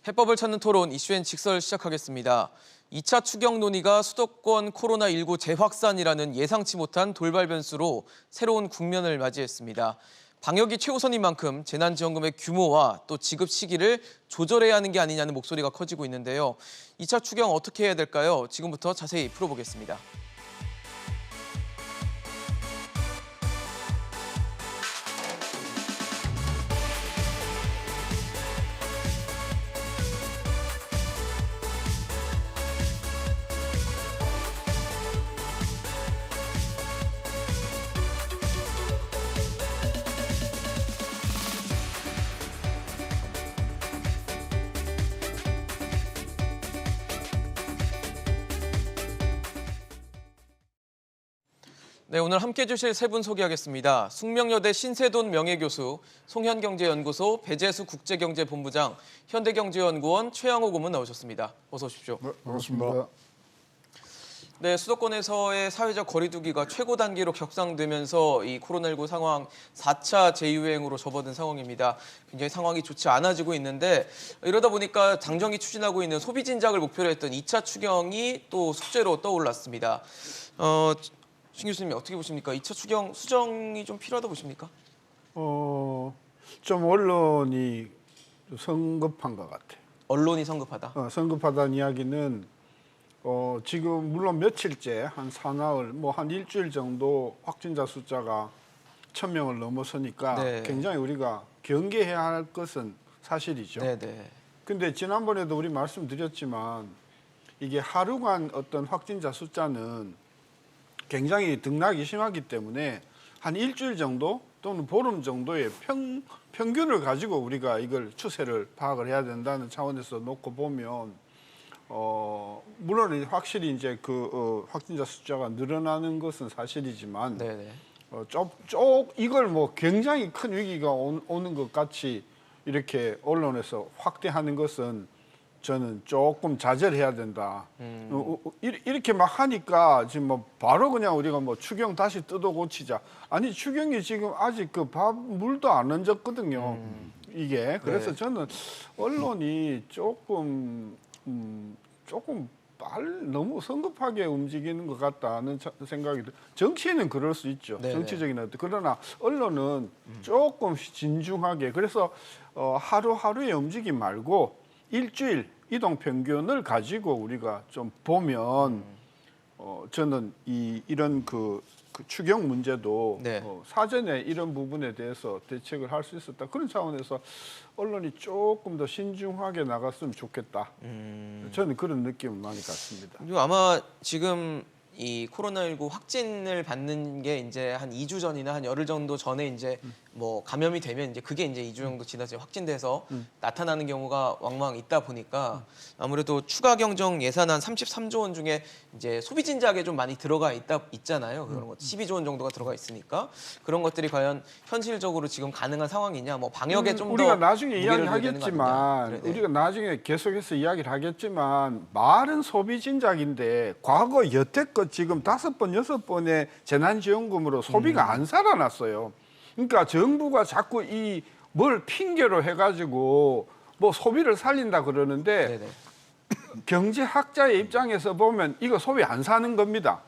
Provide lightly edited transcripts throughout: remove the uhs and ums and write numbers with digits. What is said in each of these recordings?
해법을 찾는 토론 이슈엔 직설 시작하겠습니다. 2차 추경 논의가 수도권 코로나19 재확산이라는 예상치 못한 돌발 변수로 새로운 국면을 맞이했습니다. 방역이 최우선인 만큼 재난지원금의 규모와 또 지급 시기를 조절해야 하는 게 아니냐는 목소리가 커지고 있는데요. 2차 추경 어떻게 해야 될까요? 지금부터 자세히 풀어보겠습니다. 네, 오늘 함께해 주실 세 분 소개하겠습니다. 숙명여대 신세돈 명예교수, 송현경제연구소 배재수 국제경제본부장, 현대경제연구원 최양호 고문 나오셨습니다. 어서 오십시오. 네, 반갑습니다. 네, 수도권에서의 사회적 거리두기가 최고 단계로 격상되면서 이 코로나19 상황 4차 재유행으로 접어든 상황입니다. 굉장히 상황이 좋지 않아지고 있는데 이러다 보니까 당정이 추진하고 있는 소비 진작을 목표로 했던 2차 추경이 또 숙제로 떠올랐습니다. 신 교수님 어떻게 보십니까? 2차 추경 수정이 좀 필요하다 보십니까? 좀 언론이 성급한 것 같아. 언론이 성급하다. 성급하다는 이야기는 지금 물론 며칠째 한 사나흘, 뭐 한 일주일 정도 확진자 숫자가 1,000명을 넘어서니까 네. 굉장히 우리가 경계해야 할 것은 사실이죠. 네네. 근데 지난번에도 우리 말씀드렸지만 이게 하루간 어떤 확진자 숫자는 굉장히 등락이 심하기 때문에 한 일주일 정도 또는 보름 정도의 평균을 가지고 우리가 이걸 추세를 파악을 해야 된다는 차원에서 놓고 보면 물론 확실히 이제 확진자 숫자가 늘어나는 것은 사실이지만 네네. 이걸 뭐 굉장히 큰 위기가 오는 것 같이 이렇게 언론에서 확대하는 것은 저는 조금 자제를 해야 된다. 이렇게 막 하니까 지금 뭐 바로 그냥 우리가 뭐 추경 다시 뜯어 고치자. 아니 추경이 지금 아직 그 밥 물도 안 얹었거든요. 이게 그래서 네. 저는 언론이 조금 너무 성급하게 움직이는 것 같다는 생각이 들어요. 정치인은 그럴 수 있죠. 네네. 정치적인 어떤 그러나 언론은 조금 진중하게 그래서 하루하루의 움직임 말고 일주일 이동 평균을 가지고 우리가 좀 보면 저는 이런 그 추경 문제도 네. 사전에 이런 부분에 대해서 대책을 할 수 있었다. 그런 차원에서 언론이 조금 더 신중하게 나갔으면 좋겠다. 저는 그런 느낌을 많이 갖습니다. 그리고 아마 지금 이 코로나19 확진을 받는 게 이제 한 2주 전이나 한 열흘 정도 전에 이제 뭐 감염이 되면 이제 그게 이제 2주 정도 지나서 확진돼서 나타나는 경우가 왕왕 있다 보니까 아무래도 추가 경정 예산안 33조 원 중에 이제 소비 진작에 좀 많이 들어가 있잖아요. 그런 것 12조 원 정도가 들어가 있으니까 그런 것들이 과연 현실적으로 지금 가능한 상황이냐, 뭐 방역에 좀 더 우리가 나중에 무게를 둬야 되는 거 이야기하겠지만 아니냐. 우리가 나중에 계속해서 이야기를 하겠지만 말은 소비 진작인데 과거 여태껏 지금 5번, 6번의 재난지원금으로 소비가 안 살아났어요. 그러니까 정부가 자꾸 뭘 핑계로 해가지고 뭐 소비를 살린다 그러는데 네네. 경제학자의 입장에서 보면 이거 소비 안 사는 겁니다.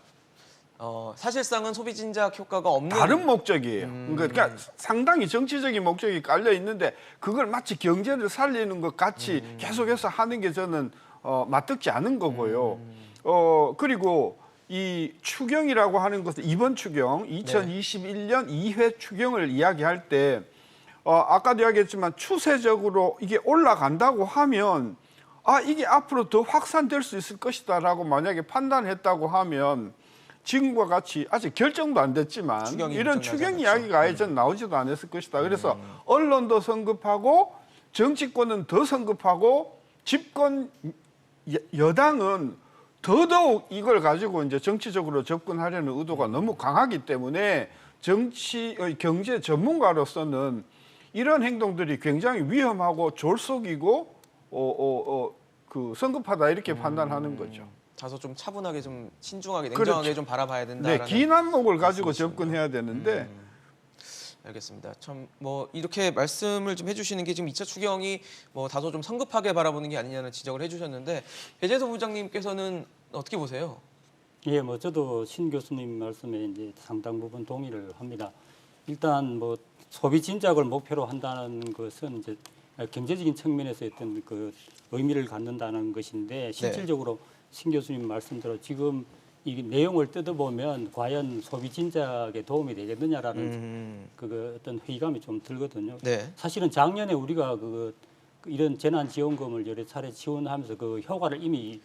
사실상은 소비 진작 효과가 없는 다른 목적이에요. 그러니까 상당히 정치적인 목적이 깔려 있는데 그걸 마치 경제를 살리는 것 같이 계속해서 하는 게 저는 맞듣지 않은 거고요. 그리고 이 추경이라고 하는 것은 이번 추경 2021년 2회 추경을 이야기할 때 아까도 이야기했지만 추세적으로 이게 올라간다고 하면 이게 앞으로 더 확산될 수 있을 것이다라고 만약에 판단했다고 하면 지금과 같이 아직 결정도 안 됐지만 이런 추경 이야기가 아예 전 나오지도 않았을 것이다. 그래서 언론도 성급하고 정치권은 더 성급하고 집권 여당은 더더욱 이걸 가지고 이제 정치적으로 접근하려는 의도가 너무 강하기 때문에 경제 전문가로서는 이런 행동들이 굉장히 위험하고 졸속이고 성급하다 이렇게 판단하는 거죠. 다소 좀 차분하게 좀 신중하게 냉정하게 그렇죠. 좀 바라봐야 네, 된다라는 긴 안목을 가지고 접근해야 되는데 알겠습니다. 참 뭐 이렇게 말씀을 좀 해주시는 게 지금 2차 추경이 뭐 다소 좀 성급하게 바라보는 게 아니냐는 지적을 해주셨는데 배재소 부장님께서는 어떻게 보세요? 예, 뭐 저도 신 교수님 말씀에 이제 상당 부분 동의를 합니다. 일단 뭐 소비 진작을 목표로 한다는 것은 이제 경제적인 측면에서 어떤 그 의미를 갖는다는 것인데 실질적으로 신 교수님 말씀대로 지금 이 내용을 뜯어보면 과연 소비 진작에 도움이 되겠느냐라는 그 어떤 회의감이 좀 들거든요. 네. 사실은 작년에 우리가 이런 재난지원금을 여러 차례 지원하면서 그 효과를 이미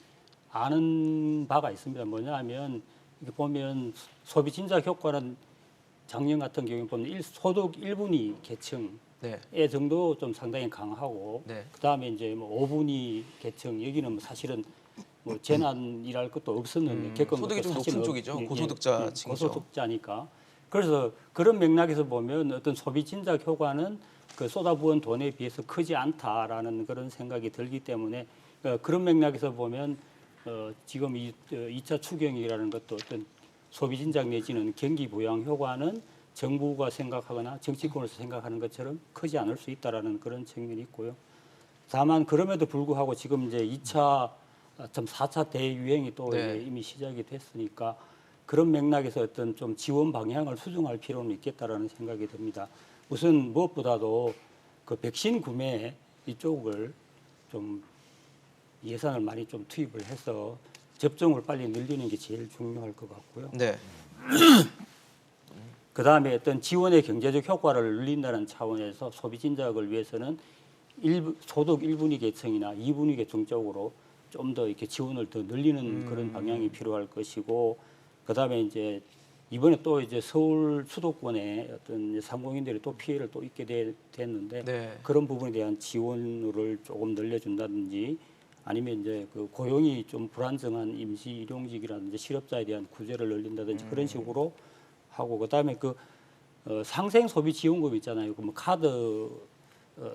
아는 바가 있습니다. 뭐냐하면 이렇게 보면 소비 진작 효과는 작년 같은 경우에 보면 소득 1분위 계층 네. 의 정도 좀 상당히 강하고 네. 그다음에 이제 뭐 5분위 계층 여기는 뭐 사실은 뭐 재난이랄 것도 없었는데 겪은 소득이 것도 좀 사실은 높은 쪽이죠. 예, 예, 고소득자 예, 층이죠. 고소득자니까. 그래서 그런 맥락에서 보면 어떤 소비 진작 효과는 그 쏟아부은 돈에 비해서 크지 않다라는 그런 생각이 들기 때문에 그런 맥락에서 보면 지금 이 2차 추경이라는 것도 어떤 소비 진작 내지는 경기 부양 효과는 정부가 생각하거나 정치권에서 생각하는 것처럼 크지 않을 수 있다라는 그런 측면이 있고요. 다만 그럼에도 불구하고 지금 이제 2차 4차 대유행이 또 네. 이제 이미 시작이 됐으니까 그런 맥락에서 어떤 좀 지원 방향을 수정할 필요는 있겠다라는 생각이 듭니다. 우선 무엇보다도 그 백신 구매 이쪽을 좀 예산을 많이 좀 투입을 해서 접종을 빨리 늘리는 게 제일 중요할 것 같고요. 네. 그다음에 어떤 지원의 경제적 효과를 늘린다는 차원에서 소비 진작을 위해서는 소득 1분위 계층이나 2분위 계층 쪽으로 좀 더 이렇게 지원을 더 늘리는 그런 방향이 필요할 것이고 그다음에 이제 이번에 또 이제 서울 수도권에 어떤 상공인들이 또 피해를 또 입게 됐는데 네. 그런 부분에 대한 지원을 조금 늘려준다든지 아니면 이제 그 고용이 좀 불안정한 임시 일용직이라든지 실업자에 대한 구제를 늘린다든지 그런 식으로 하고 그다음에 상생 소비 지원금 있잖아요. 그 뭐 카드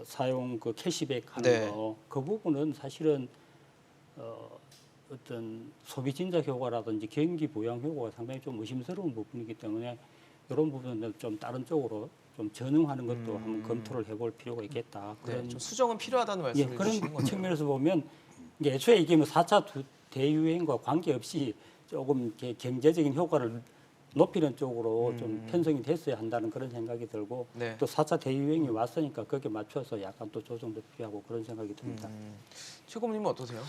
사용 그 캐시백 하는 네. 거 그 부분은 사실은 어떤 소비 진작 효과라든지 경기 부양 효과가 상당히 좀 의심스러운 부분이기 때문에 이런 부분은 좀 다른 쪽으로 좀 전응하는 것도 한번 검토를 해볼 필요가 있겠다. 네. 그런 좀 수정은 필요하다는 예, 말씀을 그런 주시는 거죠. 측면에서 보면 이게 애초에 이게 뭐 4차 대유행과 관계없이 조금 이렇게 경제적인 효과를 높이는 쪽으로 좀 편성이 됐어야 한다는 그런 생각이 들고 네. 또 4차 대유행이 왔으니까 거기에 맞춰서 약간 또 조정도 필요하고 그런 생각이 듭니다. 최고님은 어떠세요?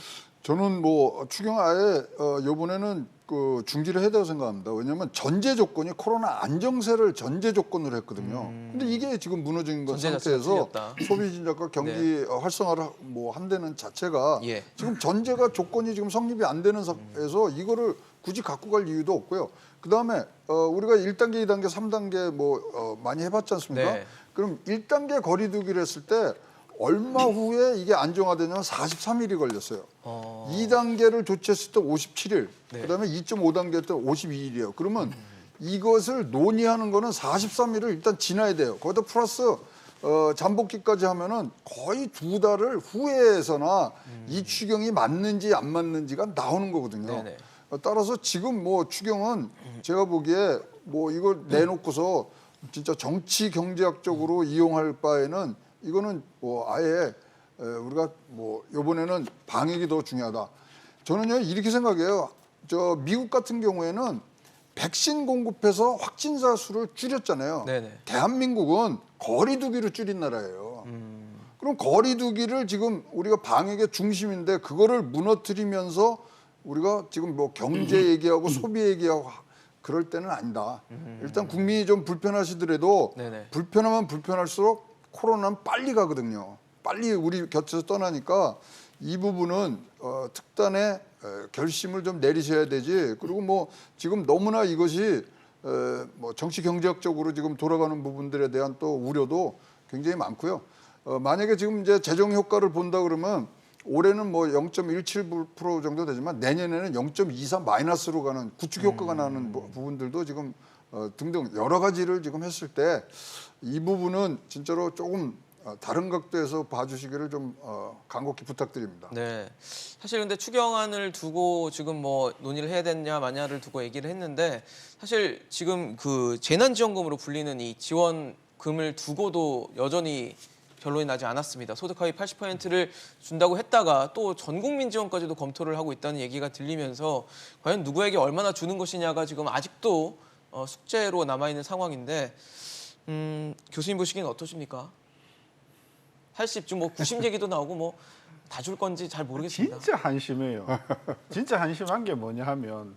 저는 뭐 추경 아예 이번에는 그 중지를 해야 된다고 생각합니다. 왜냐하면 전제 조건이 코로나 안정세를 전제 조건으로 했거든요. 근데 이게 지금 무너진 것 전제 자체가 상태에서 틀렸다. 소비 진작과 경기 활성화를 뭐 한다는 자체가 예. 지금 전제가 조건이 지금 성립이 안 되는 상태에서 이거를 굳이 갖고 갈 이유도 없고요. 그다음에 우리가 1단계, 2단계, 3단계 뭐 많이 해봤지 않습니까? 네. 그럼 1단계 거리두기를 했을 때 얼마 후에 이게 안정화되냐면 43일이 걸렸어요. 2단계를 조치했을 때 57일, 네. 그다음에 2.5단계 때 52일이에요. 그러면 이것을 논의하는 거는 43일을 일단 지나야 돼요. 거기다 플러스 잠복기까지 하면은 거의 2달을 후에서나 이 추경이 맞는지 안 맞는지가 나오는 거거든요. 네네. 따라서 지금 뭐 추경은 제가 보기에 뭐 이걸 내놓고서 진짜 정치 경제학적으로 이용할 바에는 이거는 뭐 아예 우리가 뭐 이번에는 방역이 더 중요하다. 저는요 이렇게 생각해요. 저 미국 같은 경우에는 백신 공급해서 확진자 수를 줄였잖아요. 네네. 대한민국은 거리두기를 줄인 나라예요. 그럼 거리두기를 지금 우리가 방역의 중심인데 그거를 무너뜨리면서 우리가 지금 뭐 경제 얘기하고 소비 얘기하고 그럴 때는 아니다. 일단 국민이 좀 불편하시더라도 네네. 불편하면 불편할수록 코로나는 빨리 가거든요. 빨리 우리 곁에서 떠나니까 이 부분은 특단의 결심을 좀 내리셔야 되지. 그리고 뭐 지금 너무나 이것이 뭐 정치 경제학적으로 지금 돌아가는 부분들에 대한 또 우려도 굉장히 많고요. 만약에 지금 이제 재정 효과를 본다 그러면 올해는 뭐 0.17% 정도 되지만 내년에는 0.24 마이너스로 가는 구축 효과가 나는 부분들도 지금 등등 여러 가지를 지금 했을 때 이 부분은 진짜로 조금 다른 각도에서 봐주시기를 좀 간곡히 부탁드립니다. 네. 사실 근데 추경안을 두고 지금 뭐 논의를 해야 되냐 마냐를 두고 얘기를 했는데 사실 지금 그 재난지원금으로 불리는 이 지원 금을 두고도 여전히 결론이 나지 않았습니다. 소득 하위 80%를 준다고 했다가 또 전 국민 지원까지도 검토를 하고 있다는 얘기가 들리면서 과연 누구에게 얼마나 주는 것이냐가 지금 아직도 숙제로 남아있는 상황인데 교수님 보시기엔 어떠십니까? 80, 뭐 90 얘기도 나오고 뭐 다 줄 건지 잘 모르겠습니다. 진짜 한심해요. 진짜 한심한 게 뭐냐 하면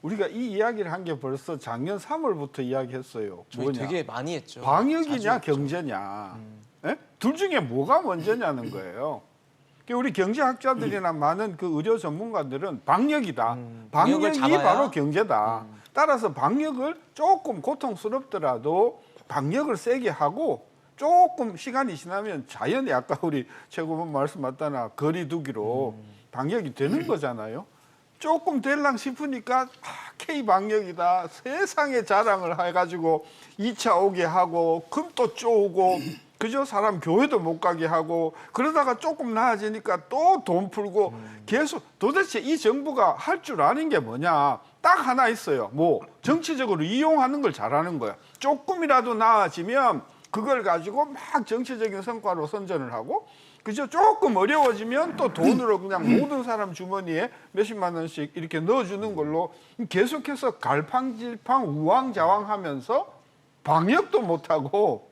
우리가 이 이야기를 한 게 벌써 작년 3월부터 이야기했어요. 저희 뭐냐? 되게 많이 했죠. 방역이냐 자주 했죠. 경제냐. 예? 둘 중에 뭐가 먼저냐는 거예요. 우리 경제학자들이나 많은 그 의료 전문가들은 방역이다. 방역을 방역이 잡아야? 바로 경제다. 따라서 방역을 조금 고통스럽더라도 방역을 세게 하고 조금 시간이 지나면 자연히 아까 우리 최고본 말씀 맞다나 거리 두기로 방역이 되는 거잖아요. 조금 될랑 싶으니까 K 방역이다. 세상에 자랑을 해가지고 2차 오게 하고 금도 쪼고 그저 사람 교회도 못 가게 하고 그러다가 조금 나아지니까 또 돈 풀고 계속 도대체 이 정부가 할 줄 아는 게 뭐냐. 딱 하나 있어요. 뭐 정치적으로 이용하는 걸 잘하는 거야. 조금이라도 나아지면 그걸 가지고 막 정치적인 성과로 선전을 하고 그죠? 조금 어려워지면 또 돈으로 그냥 모든 사람 주머니에 몇십만 원씩 이렇게 넣어주는 걸로 계속해서 갈팡질팡 우왕좌왕하면서 방역도 못하고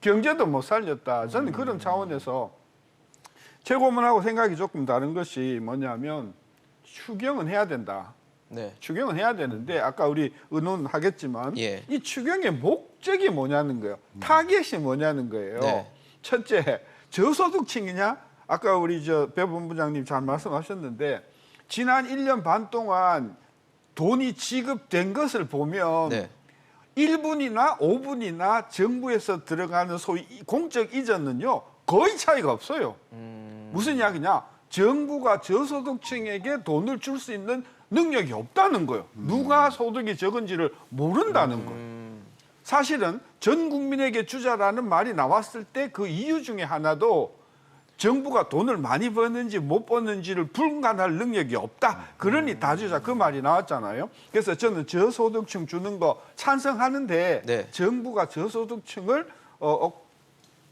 경제도 못 살렸다. 저는 그런 차원에서 최고문하고 생각이 조금 다른 것이 뭐냐면 추경은 해야 된다. 네. 추경은 해야 되는데 아까 우리 의논하겠지만 예. 이 추경의 목적이 뭐냐는 거예요. 타겟이 뭐냐는 거예요. 네. 첫째, 저소득층이냐? 아까 우리 배 본부장님 잘 말씀하셨는데 지난 1년 반 동안 돈이 지급된 것을 보면 네. 1분이나 5분이나 정부에서 들어가는 소위 공적 이전은요 거의 차이가 없어요. 무슨 이야기냐? 정부가 저소득층에게 돈을 줄 수 있는 능력이 없다는 거예요. 누가 소득이 적은지를 모른다는 거예요. 사실은 전 국민에게 주자라는 말이 나왔을 때 그 이유 중에 하나도 정부가 돈을 많이 버는지 못 버는지를 분간할 능력이 없다. 그러니 다 주자 그 말이 나왔잖아요. 그래서 저는 저소득층 주는 거 찬성하는데 네. 정부가 저소득층을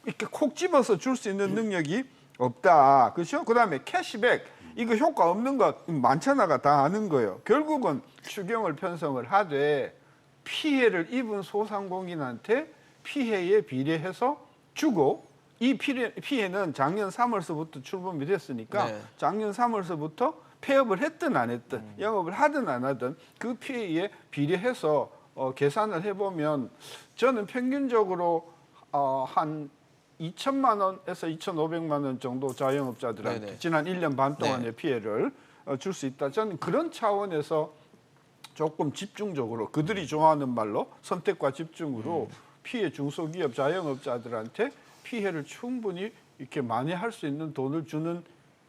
이렇게 콕 집어서 줄 수 있는 능력이 없다. 그렇죠? 그다음에 캐시백 이거 효과 없는 거 많잖아가 다 아는 거예요. 결국은 추경을 편성을 하되 피해를 입은 소상공인한테 피해에 비례해서 주고 이 피해는 작년 3월서부터 출범이 됐으니까 네. 작년 3월서부터 폐업을 했든 안 했든 영업을 하든 안 하든 그 피해에 비례해서 계산을 해보면 저는 평균적으로 한 2천만 원에서 2,500만 원 정도 자영업자들한테 네네. 지난 1년 반 동안의 네. 피해를 줄 수 있다. 저는 그런 차원에서 조금 집중적으로 그들이 좋아하는 말로 선택과 집중으로 피해 중소기업 자영업자들한테 피해를 충분히 이렇게 만회할 수 있는 돈을 주는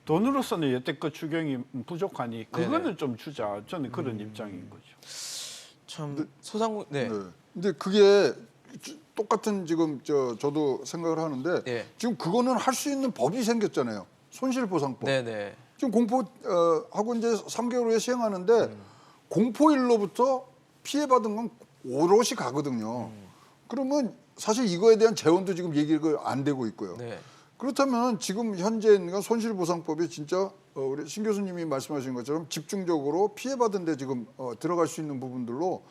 돈으로서는 여태껏 추경이 부족하니 그거는 네네. 좀 주자. 저는 그런 입장인 거죠. 참 소상공 네. 네. 근데 그게 똑같은 지금 저도 생각을 하는데 네. 지금 그거는 할 수 있는 법이 생겼잖아요. 손실보상법. 네, 네. 지금 공포하고 이제 3개월 후에 시행하는데 공포일로부터 피해받은 건 오롯이 가거든요. 그러면 사실 이거에 대한 재원도 지금 얘기가 안 되고 있고요. 네. 그렇다면 지금 현재 손실보상법이 진짜 우리 신 교수님이 말씀하신 것처럼 집중적으로 피해받은 데 지금 들어갈 수 있는 부분들로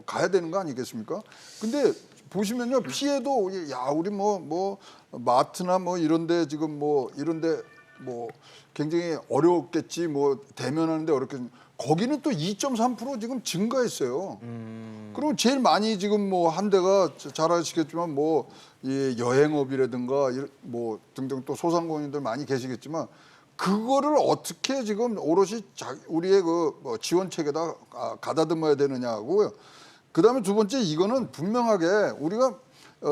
가야 되는 거 아니겠습니까? 근데 보시면요 피해도 우리 뭐 마트나 뭐 이런데 지금 뭐 이런데 뭐 굉장히 어려웠겠지 뭐 대면하는데 어렵겠지 거기는 또 2.3% 지금 증가했어요. 그럼 제일 많이 지금 뭐 한 데가 잘 아시겠지만 뭐 이 여행업이라든가 뭐 등등 또 소상공인들 많이 계시겠지만 그거를 어떻게 지금 오롯이 우리의 그 지원책에다 가다듬어야 되느냐고요. 그다음에 두 번째 이거는 분명하게 우리가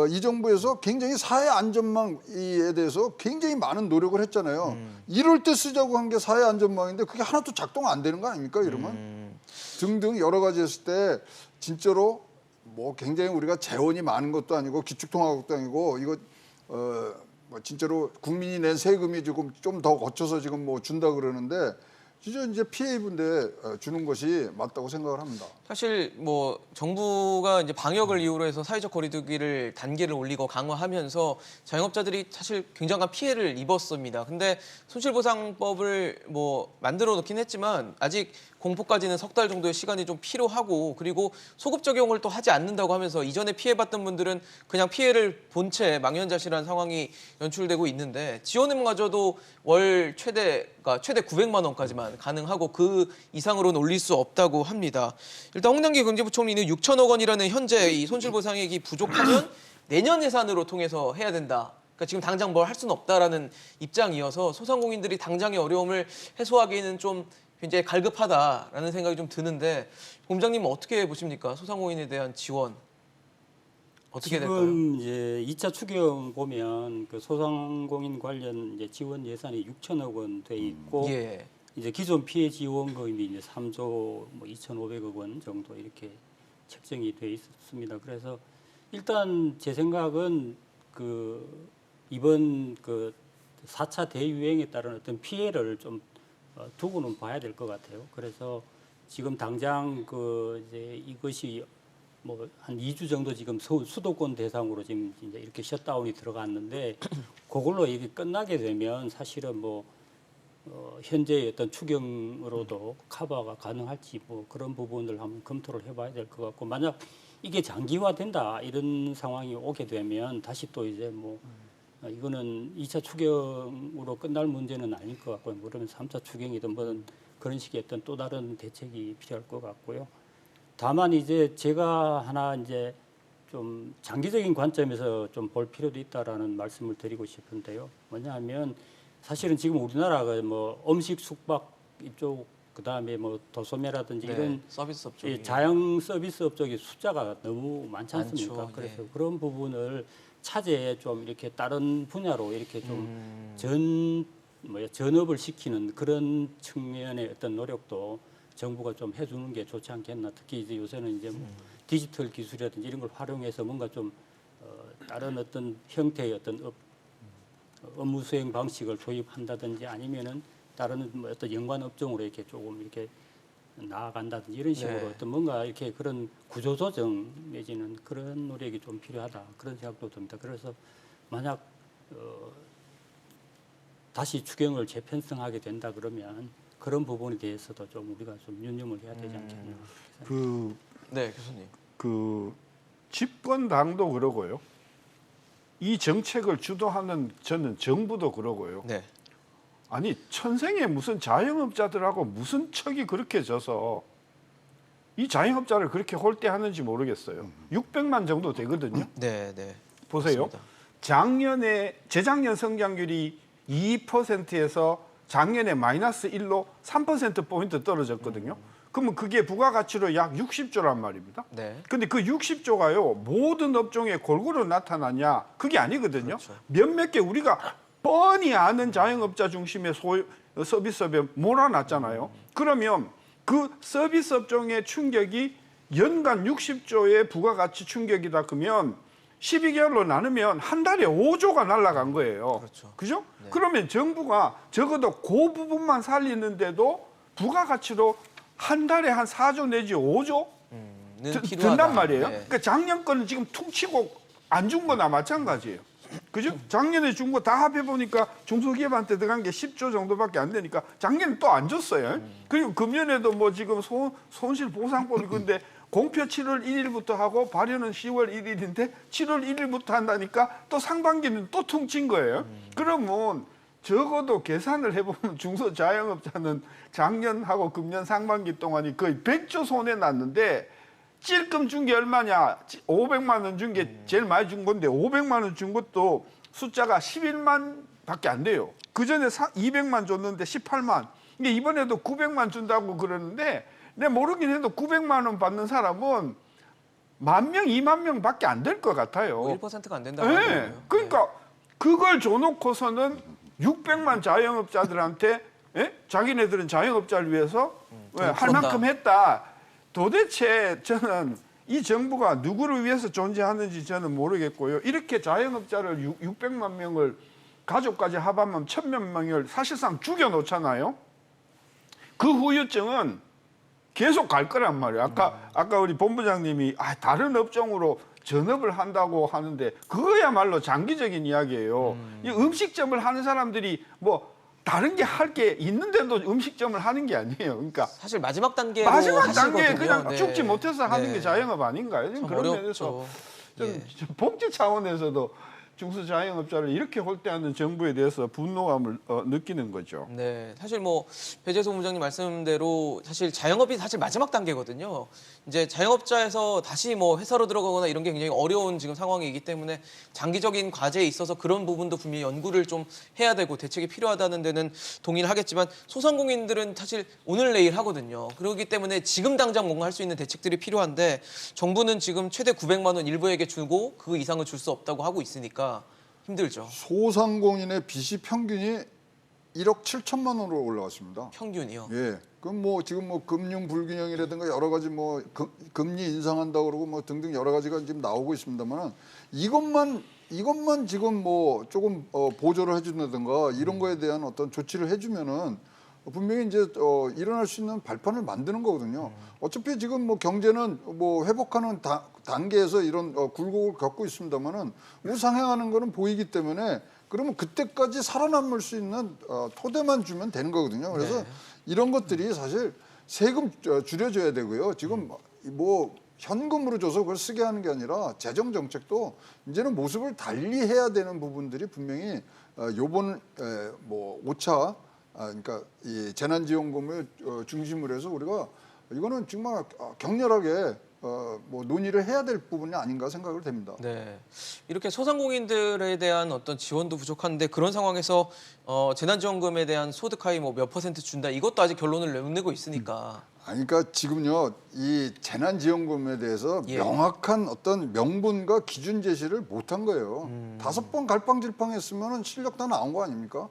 이 정부에서 굉장히 사회 안전망에 대해서 굉장히 많은 노력을 했잖아요. 이럴 때 쓰자고 한 게 사회 안전망인데 그게 하나도 작동 안 되는 거 아닙니까? 이러면 등등 여러 가지 했을 때 진짜로 뭐 굉장히 우리가 재원이 많은 것도 아니고 기축통화국도 아니고 이거 뭐 진짜로 국민이 낸 세금이 지금 좀 더 거쳐서 지금 뭐 준다 그러는데 진짜 이제 피해 입은 데 주는 것이 맞다고 생각을 합니다. 사실 뭐 정부가 이제 방역을 이유로 해서 사회적 거리두기를 단계를 올리고 강화하면서 자영업자들이 사실 굉장한 피해를 입었습니다. 근데 손실보상법을 뭐 만들어 놓긴 했지만 아직 공포까지는 석 달 정도의 시간이 좀 필요하고, 그리고 소급 적용을 또 하지 않는다고 하면서 이전에 피해봤던 분들은 그냥 피해를 본 채 망연자실한 상황이 연출되고 있는데, 지원금마저도 월 최대가 최대 900만 원까지만 가능하고 그 이상으로는 올릴 수 없다고 합니다. 일단 홍남기 경제부총리는 6천억 원이라는 현재 이 손실보상액이 부족하면 내년 예산으로 통해서 해야 된다. 그러니까 지금 당장 뭘 할 수는 없다라는 입장이어서 소상공인들이 당장의 어려움을 해소하기에는 좀 굉장히 갈급하다라는 생각이 좀 드는데, 본부장님은 어떻게 보십니까? 소상공인에 대한 지원 어떻게 될까요? 지금 이제 2차 추경 보면 그 소상공인 관련 이제 지원 예산이 6천억 원 돼 있고 예. 이제 기존 피해 지원금이 이제 3조 뭐 2,500억 원 정도 이렇게 책정이 돼 있습니다. 그래서 일단 제 생각은 그 이번 그 4차 대유행에 따른 어떤 피해를 좀 두고는 봐야 될 것 같아요. 그래서 지금 당장 그 이제 이것이 뭐 한 2주 정도 지금 수도권 대상으로 지금 이제 이렇게 셧다운이 들어갔는데 그걸로 이게 끝나게 되면 사실은 뭐 현재의 어떤 추경으로도 커버가 가능할지 뭐 그런 부분을 한번 검토를 해봐야 될 것 같고, 만약 이게 장기화된다 이런 상황이 오게 되면 다시 또 이제 뭐 이거는 2차 추경으로 끝날 문제는 아닐 것 같고요. 그러면 3차 추경이든 뭐든 그런 식의 어떤 또 다른 대책이 필요할 것 같고요. 다만 이제 제가 하나 이제 좀 장기적인 관점에서 좀 볼 필요도 있다라는 말씀을 드리고 싶은데요. 뭐냐하면 사실은 지금 우리나라가 뭐 음식 숙박 이쪽 그다음에 뭐 도소매라든지 네, 이런 서비스 업종이 이 자영 서비스 업적이 숫자가 너무 많지 않습니까? 많죠. 그래서 예. 그런 부분을 차제에 좀 이렇게 다른 분야로 이렇게 좀 전업을 시키는 그런 측면의 어떤 노력도 정부가 좀 해주는 게 좋지 않겠나. 특히 이제 요새는 이제 뭐 디지털 기술이라든지 이런 걸 활용해서 뭔가 좀 다른 어떤 형태의 어떤 업무 수행 방식을 도입한다든지 아니면은 다른 뭐 어떤 연관 업종으로 이렇게 조금 이렇게 나아간다든지 이런 식으로 네. 어떤 뭔가 이렇게 그런 구조 조정 내지는 그런 노력이 좀 필요하다 그런 생각도 듭니다. 그래서 만약 다시 추경을 재편성하게 된다 그러면 그런 부분에 대해서도 좀 우리가 좀 유념을 해야 되지 않겠나. 네, 교수님. 그 집권당도 그러고요. 이 정책을 주도하는 저는 정부도 그러고요. 네. 아니 천생에 무슨 자영업자들하고 무슨 척이 그렇게 져서 이 자영업자를 그렇게 홀대하는지 모르겠어요. 600만 정도 되거든요. 네, 네. 보세요. 맞습니다. 작년에 재작년 성장률이 2%에서 작년에 마이너스 1로 3% 포인트 떨어졌거든요. 그러면 그게 부가가치로 약 60조란 말입니다. 네. 근데 그 60조가요 모든 업종에 골고루 나타나냐 그게 아니거든요. 그렇죠. 몇몇 개 우리가 뻔히 아는 자영업자 중심의 서비스업에 몰아놨잖아요. 그러면 그 서비스 업종의 충격이 연간 60조의 부가가치 충격이다 그러면 12개월로 나누면 한 달에 5조가 날아간 거예요. 그렇죠. 그죠? 네. 그러면 정부가 적어도 그 부분만 살리는데도 부가가치로 한 달에 한 4조 내지 5조 든단 말이에요. 네. 그러니까 작년 거는 지금 퉁치고 안 준 거나 마찬가지예요. 그죠? 작년에 준 거 다 합해 보니까 중소기업한테 들어간 게 10조 정도밖에 안 되니까 작년에 또 안 줬어요. 그리고 금년에도 뭐 지금 손실보상법이 근데 공표 7월 1일부터 하고 발효는 10월 1일인데 7월 1일부터 한다니까 또 상반기는 또 퉁친 거예요. 그러면 적어도 계산을 해보면 중소자영업자는 작년하고 금년 상반기 동안이 거의 100조 손해 났는데 찔끔 준 게 얼마냐? 500만 원 준 게 제일 많이 준 건데 500만 원 준 것도 숫자가 11만 밖에 안 돼요. 그전에 200만 줬는데 18만. 근데 이번에도 900만 준다고 그러는데 내가 모르긴 해도 900만 원 받는 사람은 10,000명, 2만 명밖에 안 될 것 같아요. 1%가 안 된다고 네. 하더라고요. 그러니까 그걸 줘놓고서는 600만 자영업자들한테 자기네들은 자영업자를 위해서 할 만큼 했다. 도대체 저는 이 정부가 누구를 위해서 존재하는지 저는 모르겠고요. 이렇게 자영업자를 600만 명을 가족까지 합하면 1,000만 명을 사실상 죽여놓잖아요. 그 후유증은 계속 갈 거란 말이에요. 아까 우리 본부장님이 다른 업종으로 전업을 한다고 하는데 그거야말로 장기적인 이야기예요. 이 음식점을 하는 사람들이 뭐 다른 게 할 게 있는데도 음식점을 하는 게 아니에요. 그러니까 사실 마지막 단계로 마지막 단계에 하시거든요. 그냥 네. 죽지 못해서 하는 네. 게 자영업 아닌가요? 지금 참 그런 어렵죠. 면에서 예. 좀 복지 차원에서도 중소자영업자를 이렇게 홀대하는 정부에 대해서 분노감을 느끼는 거죠. 네, 사실 뭐 배재소 본부장님 말씀대로 사실 자영업이 사실 마지막 단계거든요. 이제 자영업자에서 다시 뭐 회사로 들어가거나 이런 게 굉장히 어려운 지금 상황이기 때문에 장기적인 과제에 있어서 그런 부분도 분명히 연구를 좀 해야 되고 대책이 필요하다는 데는 동의를 하겠지만 소상공인들은 사실 오늘 내일 하거든요. 그렇기 때문에 지금 당장 뭔가 할 수 있는 대책들이 필요한데 정부는 지금 최대 900만 원 일부에게 주고 그 이상을 줄 수 없다고 하고 있으니까 힘들죠. 소상공인의 빚이 평균이 1억 7천만 원으로 올라갔습니다. 평균이요. 예. 그럼 뭐 지금 뭐 금융 불균형이라든가 여러 가지 뭐 금리 인상한다 그러고 뭐 등등 여러 가지가 지금 나오고 있습니다만은 이것만 지금 뭐 조금 보조를 해준다든가 이런 거에 대한 어떤 조치를 해주면은 분명히 이제 일어날 수 있는 발판을 만드는 거거든요. 어차피 지금 뭐 경제는 뭐 회복하는 단계에서 이런 굴곡을 겪고 있습니다만은 우상향하는 거는 보이기 때문에 그러면 그때까지 살아남을 수 있는 토대만 주면 되는 거거든요. 그래서 네. 이런 것들이 사실 세금 줄여줘야 되고요. 지금 뭐 현금으로 줘서 그걸 쓰게 하는 게 아니라 재정 정책도 이제는 모습을 달리해야 되는 부분들이 분명히 요번 뭐 5차 그러니까 이 재난지원금을 중심으로 해서 우리가 이거는 정말 격렬하게 뭐 논의를 해야 될 부분이 아닌가 생각을 됩니다. 네, 이렇게 소상공인들에 대한 어떤 지원도 부족한데 그런 상황에서 재난지원금에 대한 소득 하위 뭐 몇 % 준다 이것도 아직 결론을 못 내고 있으니까. 아니, 그러니까 지금요 이 재난지원금에 대해서 예. 명확한 어떤 명분과 기준 제시를 못한 거예요. 5번 갈팡질팡했으면 실력 다 나온 거 아닙니까?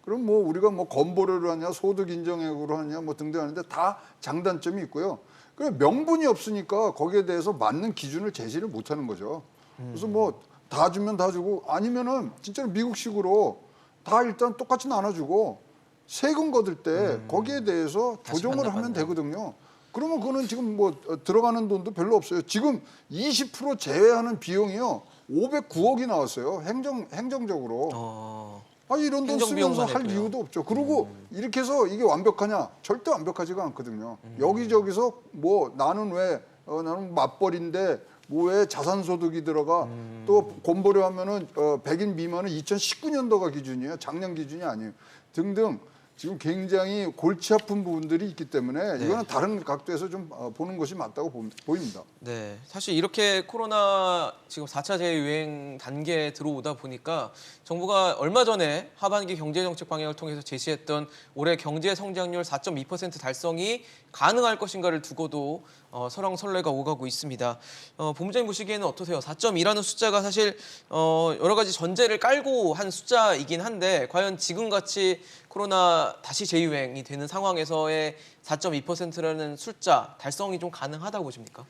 그럼 뭐 우리가 뭐 건보료를 하냐 소득 인정액으로 하냐 뭐 등등 하는데 다 장단점이 있고요. 그 명분이 없으니까 거기에 대해서 맞는 기준을 제시를 못하는 거죠. 그래서 뭐 다 주면 다 주고 아니면은 진짜로 미국식으로 다 일단 똑같이 나눠주고 세금 거둘 때 거기에 대해서 다시 조정을 하면 반납하는 되거든요. 그러면 그거는 지금 뭐 들어가는 돈도 별로 없어요. 지금 20% 제외하는 비용이요 509억이 나왔어요. 행정적으로. 이런 돈 쓰면서 할 냈고요. 이유도 없죠. 그리고 이렇게 해서 이게 완벽하냐? 절대 완벽하지가 않거든요. 여기저기서 뭐 나는 왜 나는 맞벌인데 뭐 왜 자산소득이 들어가 또 건보료 하면은 100인 미만은 2019년도가 기준이에요. 작년 기준이 아니에요. 등등 지금 굉장히 골치 아픈 부분들이 있기 때문에 네. 이거는 다른 각도에서 좀 보는 것이 맞다고 보입니다. 네, 사실 이렇게 코로나 지금 4차 재유행 단계에 들어오다 보니까 정부가 얼마 전에 하반기 경제정책 방향을 통해서 제시했던 올해 경제 성장률 4.2% 달성이 가능할 것인가를 두고도 설왕설래가 오가고 있습니다. 본부장님 보시기에는 어떠세요? 4.2라는 숫자가 사실 여러 가지 전제를 깔고 한 숫자이긴 한데 과연 지금같이 코로나 다시 재유행이 되는 상황에서의 4.2%라는 숫자 달성이 좀 가능하다고 보십니까?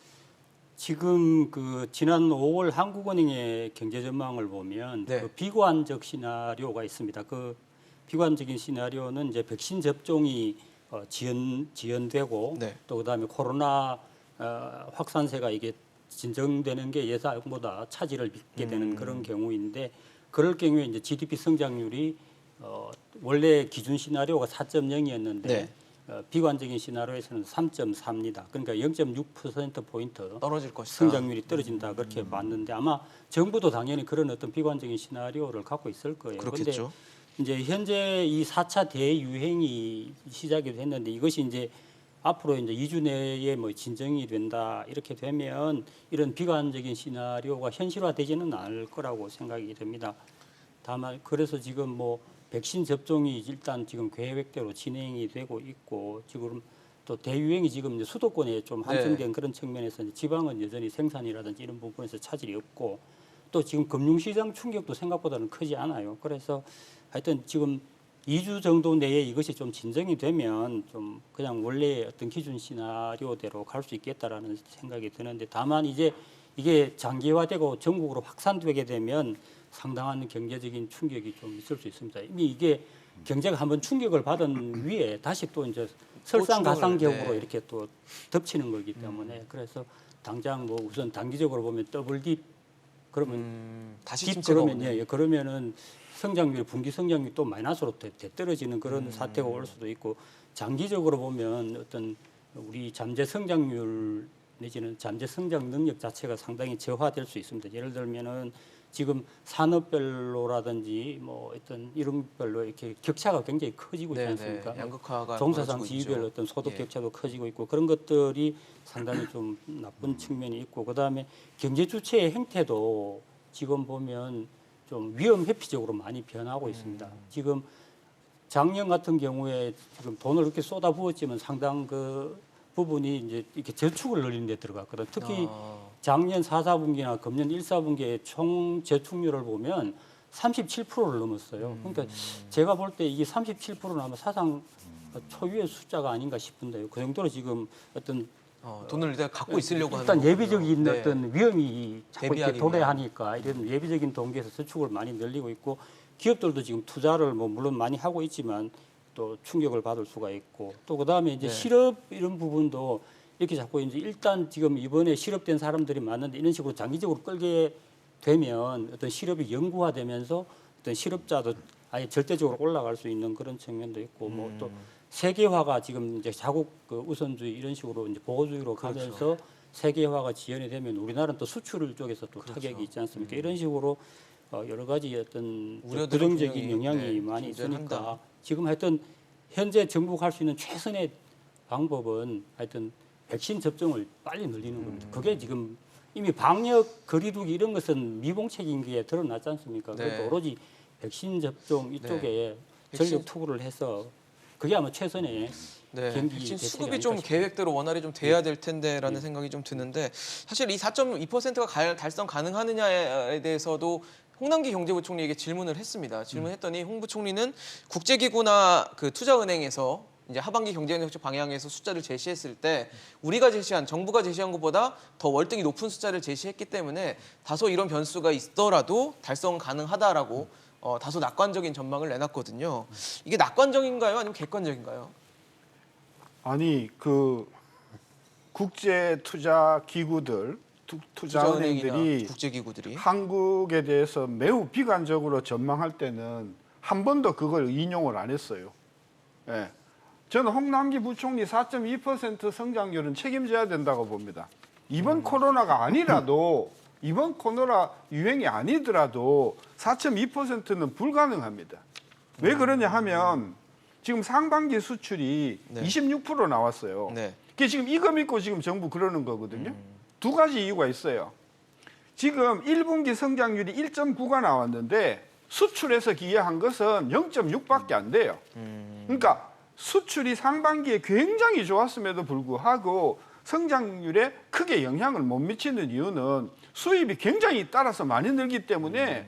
지금 그 지난 5월 한국은행의 경제 전망을 보면 네. 그 비관적 시나리오가 있습니다. 그 비관적인 시나리오는 이제 백신 접종이 지연되고 네. 또 그다음에 코로나 확산세가 이게 진정되는 게 예상보다 차질을 빚게 되는 그런 경우인데 그럴 경우에 이제 GDP 성장률이 원래 기준 시나리오가 4.0이었는데 네. 비관적인 시나리오에서는 3.4입니다. 그러니까 0.6% 포인트 떨어질 것이다. 성장률이 떨어진다 그렇게 봤는데 아마 정부도 당연히 그런 어떤 비관적인 시나리오를 갖고 있을 거예요. 그렇겠죠. 근데 이제 현재 이 4차 대유행이 시작이 됐는데 이것이 이제 앞으로 이제 2주 내에 뭐 진정이 된다 이렇게 되면 이런 비관적인 시나리오가 현실화되지는 않을 거라고 생각이 됩니다. 다만 그래서 지금 뭐 백신 접종이 일단 지금 계획대로 진행이 되고 있고 지금 또 대유행이 지금 이제 수도권에 좀 한정된 그런 측면에서 이제 지방은 여전히 생산이라든지 이런 부분에서 차질이 없고 또 지금 금융시장 충격도 생각보다는 크지 않아요. 그래서 하여튼 지금 2주 정도 내에 이것이 좀 진정이 되면 좀 그냥 원래 어떤 기준 시나리오대로 갈 수 있겠다라는 생각이 드는데 다만 이제 이게 장기화되고 전국으로 확산되게 되면 상당한 경제적인 충격이 좀 있을 수 있습니다. 이미 이게 경제가 한번 충격을 받은 위에 다시 또 이제 설상가상격으로 네. 이렇게 또 덮치는 거기 때문에 그래서 당장 뭐 우선 단기적으로 보면 더블 딥 그러면 다시 딥 침체가 그러면 오는. 예, 그러면은 성장률 분기 성장률이 또 마이너스로 떨어지는 그런 사태가 올 수도 있고 장기적으로 보면 어떤 우리 잠재 성장률 내지는 잠재 성장 능력 자체가 상당히 저하될 수 있습니다. 예를 들면은 지금 산업별로라든지 뭐 어떤 이런 별로 이렇게 격차가 굉장히 커지고 있지 네네. 않습니까? 양극화가 종사상 벌어지고 지위별 있죠. 어떤 소득 예. 격차도 커지고 있고 그런 것들이 상당히 좀 나쁜 측면이 있고 그다음에 경제 주체의 행태도 지금 보면 좀 위험 회피적으로 많이 변하고 있습니다. 지금 작년 같은 경우에 지금 돈을 이렇게 쏟아부었지만 상당 그 부분이 이제 이렇게 저축을 늘리는 데 들어갔거든. 특히 작년 4, 4분기나 금년 1, 4분기의 총 저축률을 보면 37%를 넘었어요. 그러니까 제가 볼 때 이게 37%는 아마 사상 초유의 숫자가 아닌가 싶은데요. 그 정도로 지금 어떤 돈을 일단 갖고 있으려고 하는 일단 거군요. 예비적인 네. 어떤 위험이 자꾸 이렇게 대비하기 도래하니까 이런 예비적인 동기에서 저축을 많이 늘리고 있고 기업들도 지금 투자를 뭐 물론 많이 하고 있지만 또 충격을 받을 수가 있고 또 그다음에 이제 네. 실업 이런 부분도 이렇게 자꾸 이제 일단 지금 이번에 실업된 사람들이 많은데 이런 식으로 장기적으로 끌게 되면 어떤 실업이 영구화되면서 어떤 실업자도 아예 절대적으로 올라갈 수 있는 그런 측면도 있고 뭐 또 세계화가 지금 이제 자국 그 우선주의 이런 식으로 이제 보호주의로 가면서 세계화가 지연이 되면 우리나라는 또 수출 쪽에서 또 타격이 있지 않습니까? 이런 식으로 여러 가지 어떤 우려들은 부정적인 분명히, 영향이 네, 많이 있으니까 존재한다. 지금 하여튼 현재 정부가 할 수 있는 최선의 방법은 하여튼 백신 접종을 빨리 늘리는 겁니다. 그게 지금 이미 방역 거리두기 이런 것은 미봉책인 게 드러났지 않습니까? 네. 그러니까 오로지 백신 접종 이쪽에 백신- 전력 투구를 해서 그게 아마 최선의 네, 경기 백신 대책이 수급이 아닐까 좀 싶습니다. 계획대로 원활히 좀 돼야 될 텐데라는 생각이 좀 드는데 사실 이 4.2%가 달성 가능하느냐에 대해서도 홍남기 경제부총리에게 질문을 했습니다. 질문했더니 홍 부총리는 국제기구나 그 투자은행에서 이제 하반기 경제정책 방향에서 숫자를 제시했을 때 우리가 제시한 정부가 제시한 것보다 더 월등히 높은 숫자를 제시했기 때문에 다소 이런 변수가 있더라도 달성 가능하다라고 다소 낙관적인 전망을 내놨거든요. 이게 낙관적인가요? 아니면 객관적인가요? 아니 그 국제 투자 기구들 투자은행들이 국제기구들이 한국에 대해서 매우 비관적으로 전망할 때는 한 번도 그걸 인용을 안 했어요. 예. 저는 홍남기 부총리 4.2% 성장률은 책임져야 된다고 봅니다. 이번 코로나가 아니라도 이번 코로나 유행이 아니더라도 4.2%는 불가능합니다. 왜 그러냐 하면 지금 상반기 수출이 네. 26% 나왔어요. 네. 그게 지금 이거 믿고 지금 정부 그러는 거거든요. 두 가지 이유가 있어요. 지금 1분기 성장률이 1.9가 나왔는데 수출에서 기여한 것은 0.6밖에 안 돼요. 그러니까 수출이 상반기에 굉장히 좋았음에도 불구하고 성장률에 크게 영향을 못 미치는 이유는 수입이 굉장히 따라서 많이 늘기 때문에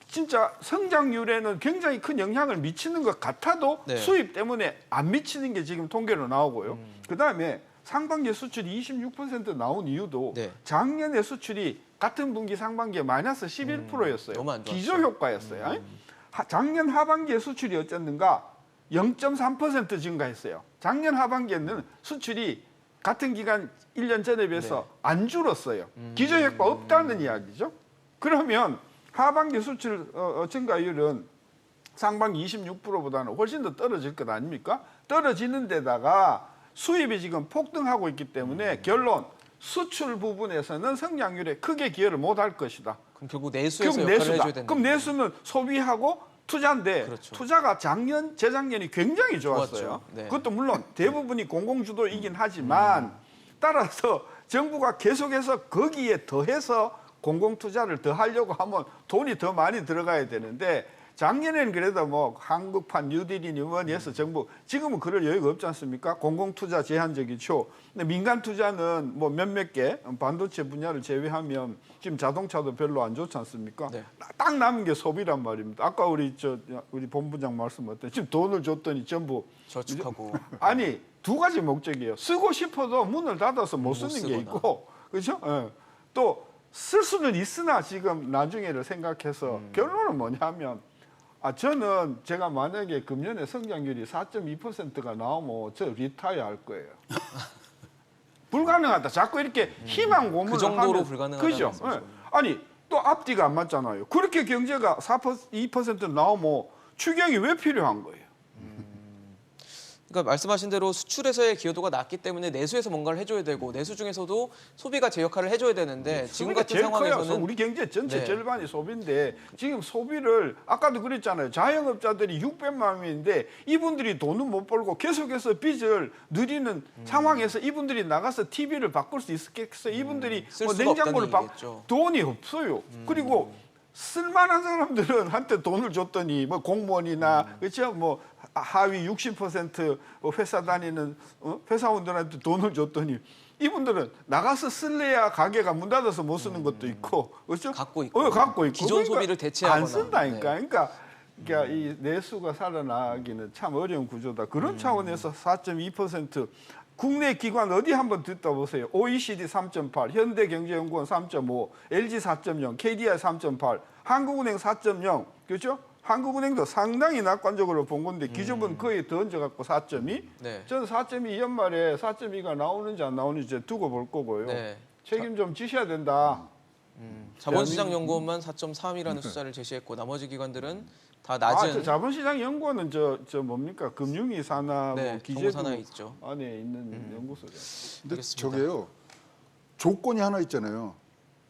진짜 성장률에는 굉장히 큰 영향을 미치는 것 같아도 네. 수입 때문에 안 미치는 게 지금 통계로 나오고요. 그다음에 상반기 수출이 26% 나온 이유도 네. 작년에 수출이 같은 분기 상반기에 마이너스 11%였어요. 너무 안 좋았죠. 기저효과였어요. 작년 하반기에 수출이 어쨌는가 0.3% 증가했어요. 작년 하반기에는 수출이 같은 기간 1년 전에 비해서 안 줄었어요. 기저효과 없다는 이야기죠. 그러면 하반기 수출 증가율은 상반기 26%보다는 훨씬 더 떨어질 것 아닙니까? 떨어지는 데다가 수입이 지금 폭등하고 있기 때문에 결론 수출 부분에서는 성장률에 크게 기여를 못할 것이다. 그럼 결국 내수에서 그럼 역할을 내수다. 해줘야 된다. 그럼 내수는 소비하고 투자인데 그렇죠. 투자가 재작년이 굉장히 좋았어요. 좋았죠. 네. 그것도 물론 대부분이 공공주도이긴 하지만 따라서 정부가 계속해서 거기에 더해서 공공투자를 더 하려고 하면 돈이 더 많이 들어가야 되는데 작년에는 그래도 뭐 한국판 뉴딜이니 뭐니 해서 정부 지금은 그럴 여유가 없지 않습니까? 공공투자 제한적이죠. 근데 민간 투자는 뭐 몇몇 개 반도체 분야를 제외하면 지금 자동차도 별로 안 좋지 않습니까? 네. 딱 남은 게 소비란 말입니다. 아까 우리 본부장 말씀하셨듯이 지금 돈을 줬더니 전부 저축하고 아니 두 가지 목적이에요. 쓰고 싶어도 문을 닫아서 못 쓰는 게 쓰거나. 있고, 그렇죠? 예. 또 쓸 수는 있으나 지금 나중에를 생각해서 결론은 뭐냐면 저는 제가 만약에 금년에 성장률이 4.2%가 나오면 저 리타이어 할 거예요. 불가능하다. 자꾸 이렇게 희망 고문을 그 정도로 하면 불가능하다는 그죠? 말씀이죠. 아니 또 앞뒤가 안 맞잖아요. 그렇게 경제가 2% 나오면 추경이 왜 필요한 거예요? 그러니까 말씀하신 대로 수출에서의 기여도가 낮기 때문에 내수에서 뭔가를 해줘야 되고 내수 중에서도 소비가 제 역할을 해줘야 되는데 지금 소비가 같은 제일 커요. 상황에서는 우리 경제 전체 네. 절반이 소비인데 지금 소비를 아까도 그랬잖아요. 자영업자들이 600만 명인데 이분들이 돈은 못 벌고 계속해서 빚을 늘리는 상황에서 이분들이 나가서 TV를 바꿀 수 있겠어요? 이분들이 쓸 뭐 수가 냉장고를 없다는 얘기겠죠. 돈이 없어요. 그리고 쓸만한 사람들은 한테 돈을 줬더니 뭐 공무원이나 그렇죠? 뭐 하위 60% 회사 다니는 회사원들한테 돈을 줬더니 이분들은 나가서 쓸래야 가게가 문 닫아서 못 쓰는 것도 있고 그렇죠? 갖고 있고. 갖고 있고 기존 소비를 대체하거나. 안 쓴다니까. 네. 그러니까 이 내수가 살아나기는 참 어려운 구조다. 그런 차원에서 4.2% 국내 기관 어디 한번 듣다 보세요. OECD 3.8, 현대경제연구원 3.5, LG 4.0, KDI 3.8, 한국은행 4.0, 그렇죠? 한국은행도 상당히 낙관적으로 본 건데 기존은 거의 더 얹어갖고 4.2. 네. 저는 4.2 연말에 4.2가 나오는지 안 나오는지 두고 볼 거고요. 네. 책임 좀 지셔야 된다. 자본시장연구원만 4.3이라는 숫자를 제시했고 나머지 기관들은 다 저 낮은 자본시장 연구원은 저 뭡니까 금융위 산하 네, 뭐 기재부 정보산하에 있죠. 안에 있는 연구소죠. 근데 알겠습니다. 저게요 조건이 하나 있잖아요.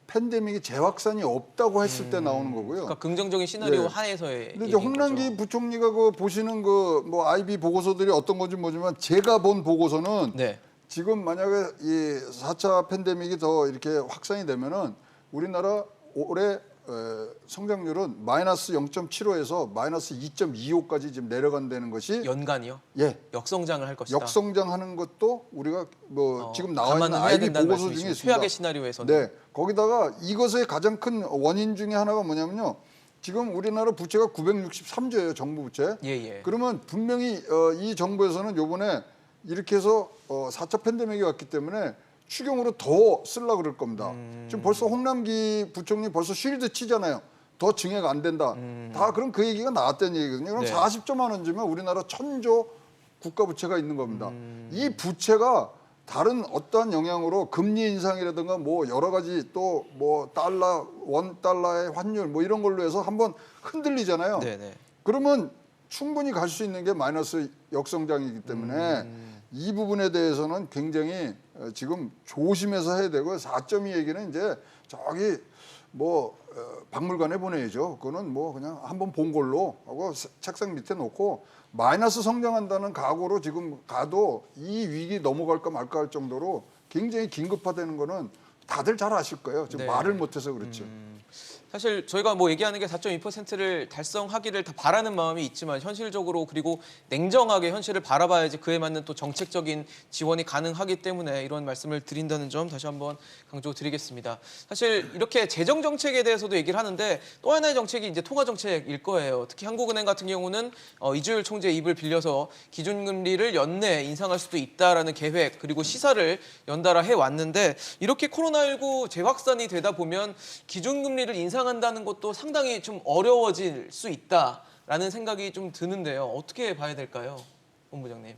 팬데믹이 재확산이 없다고 했을 때 나오는 거고요. 그러니까 긍정적인 시나리오 네. 하에서의 근데 이제 얘기인 홍남기 거죠. 부총리가 그 보시는 그 뭐 IB 보고서들이 어떤 건지 모르지만 제가 본 보고서는 네. 지금 만약에 이 4차 팬데믹이 더 이렇게 확산이 되면은 우리나라 올해 성장률은 마이너스 0.75에서 마이너스 2.25까지 지금 내려간다는 것이 연간이요? 예 역성장을 할 것이다. 역성장하는 것도 우리가 뭐 지금 나와 있는 감안을 해야 IB 된다는 보고서 중에 말씀이시죠. 있습니다. 최악의 시나리오에서는. 네, 거기다가 이것의 가장 큰 원인 중에 하나가 뭐냐면요. 지금 우리나라 부채가 963조예요, 정부 부채. 예, 예. 그러면 분명히 이 정부에서는 요번에 이렇게 해서 4차 팬데믹이 왔기 때문에 추경으로 더 쓰려고 그럴 겁니다. 지금 벌써 홍남기 부총리 벌써 쉴드 치잖아요. 더 증액 안 된다. 다 그럼 그 얘기가 나왔다는 얘기거든요. 그럼 네. 40조만 원 주면 우리나라 1,000조 국가 부채가 있는 겁니다. 이 부채가 다른 어떠한 영향으로 금리 인상이라든가 뭐 여러 가지 또 뭐 달러, 원 달러의 환율 뭐 이런 걸로 해서 한번 흔들리잖아요. 네네. 그러면 충분히 갈 수 있는 게 마이너스 역성장이기 때문에 이 부분에 대해서는 굉장히 지금 조심해서 해야 되고 4.2 얘기는 이제 저기 뭐 박물관에 보내야죠. 그거는 뭐 그냥 한번 본 걸로 하고 책상 밑에 놓고 마이너스 성장한다는 각오로 지금 가도 이 위기 넘어갈까 말까 할 정도로 굉장히 긴급화되는 거는 다들 잘 아실 거예요. 지금 네. 말을 못해서 그렇죠. 사실 저희가 뭐 얘기하는 게 4.2%를 달성하기를 다 바라는 마음이 있지만 현실적으로 그리고 냉정하게 현실을 바라봐야지 그에 맞는 또 정책적인 지원이 가능하기 때문에 이런 말씀을 드린다는 점 다시 한번 강조드리겠습니다. 사실 이렇게 재정 정책에 대해서도 얘기를 하는데 또 하나의 정책이 이제 통화 정책일 거예요. 특히 한국은행 같은 경우는 이주일 총재 입을 빌려서 기준금리를 연내 인상할 수도 있다라는 계획 그리고 시사를 연달아 해왔는데 이렇게 코로나19 재확산이 되다 보면 기준금리를 인상한다는 것도 상당히 좀 어려워질 수 있다라는 생각이 좀 드는데요. 어떻게 봐야 될까요, 본부장님?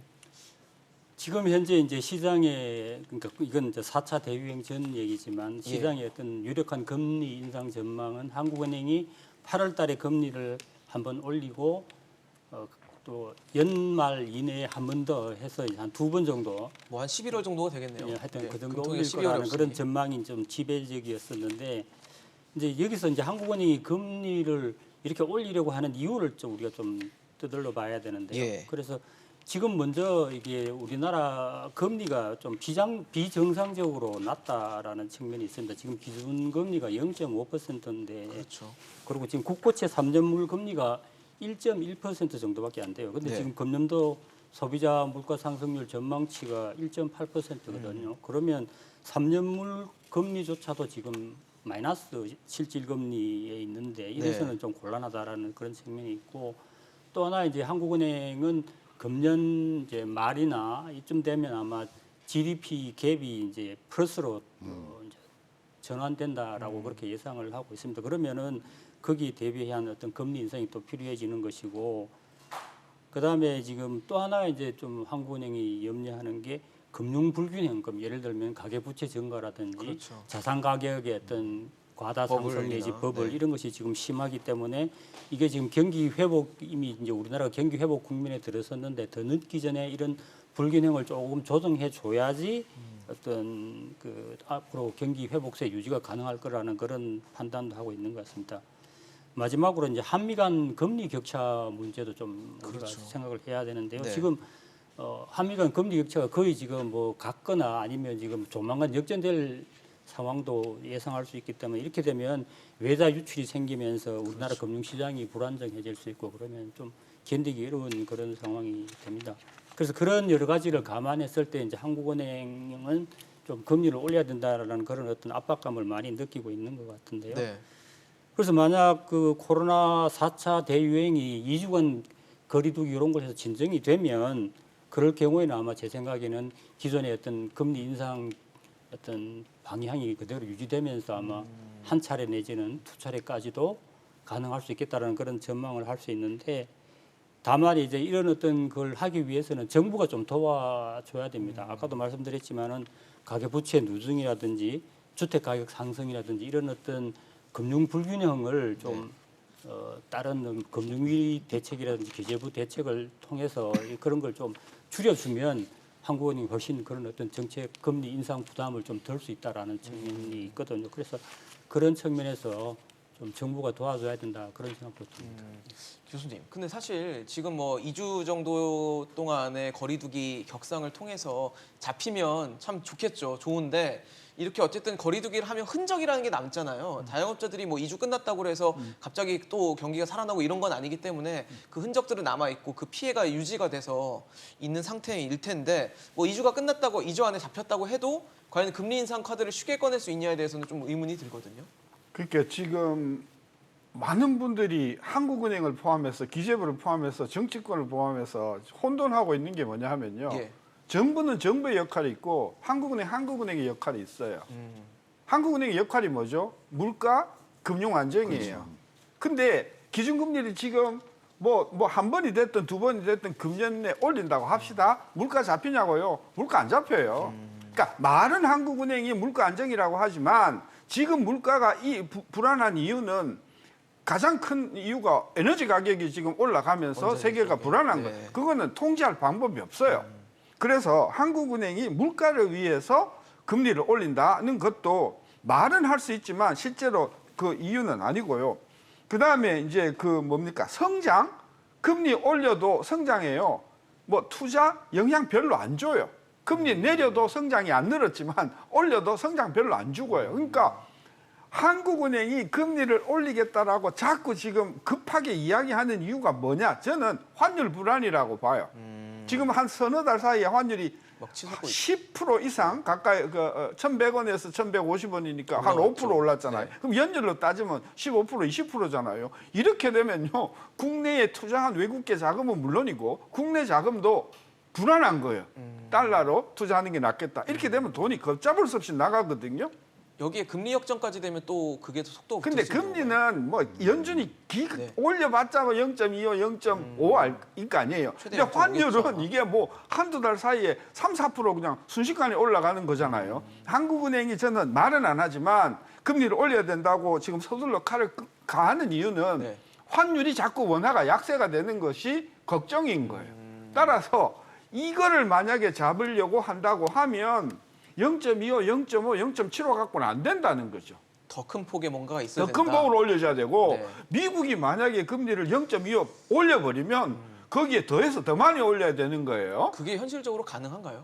지금 현재 이제 시장에 그러니까 이건 이제 4차 대유행 전 얘기지만 시장의 어떤 유력한 금리 인상 전망은 한국은행이 8월 달에 금리를 한번 올리고 또 연말 이내에 한 번 더 해서 한 2번 정도 뭐 한 11월 정도가 되겠네요. 예, 하여튼 그 정도 금통일 올릴 12월 거라는 없으니. 그런 전망이 좀 지배적이었었는데 이제 여기서 이제 한국은행이 금리를 이렇게 올리려고 하는 이유를 좀 우리가 좀 떠들러 봐야 되는데요. 예. 그래서 지금 먼저 이게 우리나라 금리가 좀 비정상적으로 낮다라는 측면이 있습니다. 지금 기준금리가 0.5%인데 그렇죠. 그리고 지금 국고채 3년물 금리가 1.1% 정도밖에 안 돼요. 근데 네. 지금 금년도 소비자 물가 상승률 전망치가 1.8%거든요. 그러면 3년물 금리조차도 지금 마이너스 실질 금리에 있는데 이래서는 좀 곤란하다라는 그런 측면이 있고 또 하나 이제 한국은행은 금년 이제 말이나 이쯤 되면 아마 GDP 갭이 이제 플러스로 이제 전환된다라고 그렇게 예상을 하고 있습니다. 그러면은 거기에 대비한 어떤 금리 인상이 또 필요해지는 것이고, 그다음에 지금 또 하나 이제 좀 한국은행이 염려하는 게 금융 불균형금, 예를 들면 가계부채 증가라든지 그렇죠. 자산 가격의 어떤 과다 상승 내지 버블이나, 버블 네. 이런 것이 지금 심하기 때문에 이게 지금 경기 회복, 이미 이제 우리나라가 경기 회복 국면에 들어섰는데 더 늦기 전에 이런 불균형을 조금 조정해 줘야지 어떤 그 앞으로 경기 회복세 유지가 가능할 거라는 그런 판단도 하고 있는 것 같습니다. 마지막으로 이제 한미 간 금리 격차 문제도 좀 우리가 그렇죠. 생각을 해야 되는데요. 네. 지금 한미 간 금리 격차가 거의 지금 뭐 같거나 아니면 지금 조만간 역전될 상황도 예상할 수 있기 때문에 이렇게 되면 외자 유출이 생기면서 우리나라 그렇죠. 금융시장이 불안정해질 수 있고 그러면 좀 견디기 어려운 그런 상황이 됩니다. 그래서 그런 여러 가지를 감안했을 때 이제 한국은행은 좀 금리를 올려야 된다라는 그런 어떤 압박감을 많이 느끼고 있는 것 같은데요. 네. 그래서 만약 그 코로나 4차 대유행이 2주간 거리두기 이런 곳에서 진정이 되면 그럴 경우에는 아마 제 생각에는 기존의 어떤 금리 인상 어떤 방향이 그대로 유지되면서 아마 한 차례 내지는 두 차례까지도 가능할 수 있겠다라는 그런 전망을 할 수 있는데, 다만 이제 이런 어떤 걸 하기 위해서는 정부가 좀 도와줘야 됩니다. 아까도 말씀드렸지만은 가계부채 누중이라든지 주택 가격 상승이라든지 이런 어떤 금융 불균형을 좀 다른 금융위 대책이라든지 기재부 대책을 통해서 그런 걸 좀 줄여주면 한국은행이 훨씬 그런 어떤 정책 금리 인상 부담을 좀 덜 수 있다라는 측면이 있거든요. 그래서 그런 측면에서 좀 정부가 도와줘야 된다 그런 생각도 듭니다. 교수님, 근데 사실 지금 뭐 2주 정도 동안의 거리두기 격상을 통해서 잡히면 참 좋겠죠. 좋은데 이렇게 어쨌든 거리두기를 하면 흔적이라는 게 남잖아요. 자영업자들이 뭐 2주 끝났다고 해서 갑자기 또 경기가 살아나고 이런 건 아니기 때문에 그 흔적들은 남아있고 그 피해가 유지가 돼서 있는 상태일 텐데 뭐 2주가 끝났다고 2주 안에 잡혔다고 해도 과연 금리 인상 카드를 쉽게 꺼낼 수 있냐에 대해서는 좀 의문이 들거든요. 그러니까 지금 많은 분들이 한국은행을 포함해서 기재부를 포함해서 정치권을 포함해서 혼돈하고 있는 게 뭐냐 하면요. 예. 정부는 정부의 역할이 있고 한국은행의 역할이 있어요. 한국은행의 역할이 뭐죠? 물가, 금융 안정이에요. 근데 기준금리를 지금 뭐 한 번이 됐든 두 번이 됐든 금년 내 올린다고 합시다. 물가 잡히냐고요? 물가 안 잡혀요. 그러니까 말은 한국은행이 물가 안정이라고 하지만 지금 물가가 불안한 이유는 가장 큰 이유가 에너지 가격이 지금 올라가면서 세계가 불안한 거예요. 네. 그거는 통제할 방법이 없어요. 그래서 한국은행이 물가를 위해서 금리를 올린다는 것도 말은 할 수 있지만 실제로 그 이유는 아니고요. 그다음에 이제 그 뭡니까? 성장? 금리 올려도 성장해요. 뭐 투자 영향 별로 안 줘요. 금리 내려도 성장이 안 늘었지만 올려도 성장 별로 안 주고요. 그러니까 한국은행이 금리를 올리겠다라고 자꾸 지금 급하게 이야기하는 이유가 뭐냐? 저는 환율 불안이라고 봐요. 지금 한 서너 달 사이에 환율이 막 치솟고 10% 이상 가까이 1,100원에서 1,150원이니까 한 5% 올랐잖아요. 네. 그럼 연율로 따지면 15%, 20%잖아요. 이렇게 되면요. 국내에 투자한 외국계 자금은 물론이고 국내 자금도 불안한 거예요. 달러로 투자하는 게 낫겠다. 이렇게 되면 돈이 걷잡을 수 없이 나가거든요. 여기에 금리 역전까지 되면 또 그게 속도가 근데 붙을 수 있는 금리는 뭐 연준이 네. 올려봤자 뭐 0.25, 0.5일 거 아니에요. 최대 근데 환율은 0.5겠죠. 이게 뭐 한두 달 사이에 3, 4% 그냥 순식간에 올라가는 거잖아요. 한국은행이 저는 말은 안 하지만 금리를 올려야 된다고 지금 서둘러 칼을 가하는 이유는 네. 환율이 자꾸 원화가 약세가 되는 것이 걱정인 거예요. 따라서 이거를 만약에 잡으려고 한다고 하면 0.25, 0.5, 0.75 갖고는 안 된다는 거죠. 더 큰 폭의 뭔가가 있어야 더 된다. 큰 폭으로 올려줘야 되고 네. 미국이 만약에 금리를 0.25 올려버리면 거기에 더해서 더 많이 올려야 되는 거예요. 그게 현실적으로 가능한가요?